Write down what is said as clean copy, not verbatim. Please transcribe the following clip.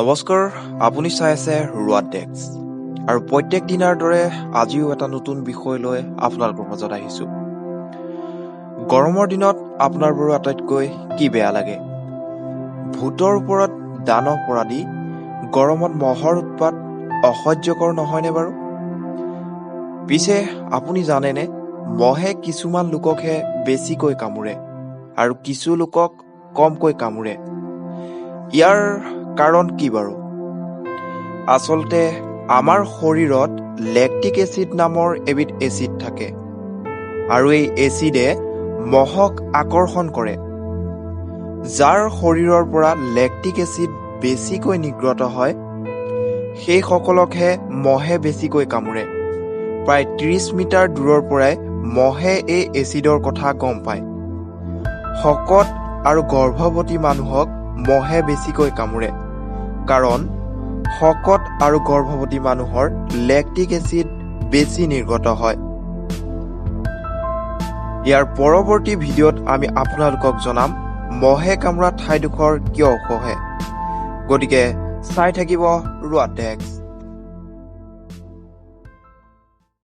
নমস্কাৰ, আপুনি চাই আছে ৰুৱাট ডেস্ক আৰু প্ৰত্যেক দিনাৰ দৰে আজিও এটা নতুন বিষয় লৈ আপোনালোকৰ মাজত আহিছোঁ। গৰমৰ দিনত আপোনাৰ বাৰু আটাইতকৈ কি বেয়া লাগে? ভূতৰ ওপৰত দানৱ পৰাদি গৰমত মহৰ উৎপাত অসহ্যকৰ নহয়নে বাৰু? পিছে আপুনি জানেনে, মহে কিছুমান লোককহে বেছিকৈ কামোৰে আৰু কিছু লোকক কমকৈ কামোৰে। ইয়াৰ কাৰণ কি বাৰু? আচলতে আমাৰ শৰীৰত লেক্টিক এচিড নামৰ এবিধ এচিড থাকে আৰু এই এচিডে মহক আকৰ্ষণ কৰে। যাৰ শৰীৰৰ পৰা লেক্টিক এচিড বেছিকৈ নিৰ্গত হয় সেইসকলকহে মহে বেছিকৈ কামোৰে। প্ৰায় 30 মিটাৰ দূৰৰ পৰাই মহে এই এচিডৰ কথা গম পায়। শকত আৰু গৰ্ভৱতী মানুহক মহে বেছিকৈ কামোৰে, কাৰণ শকত আৰু গৰ্ভৱতী মানুহৰ লেক্টিক এচিড বেছি নিৰ্গত হয়। ইয়াৰ পৰৱৰ্তী ভিডিঅ'ত আমি আপোনালোকক জনাম মহে কামোৰা ঠাইডোখৰ কিয় ওখহে। গতিকে চাই থাকিব ৰুৱাট ডেস্ক।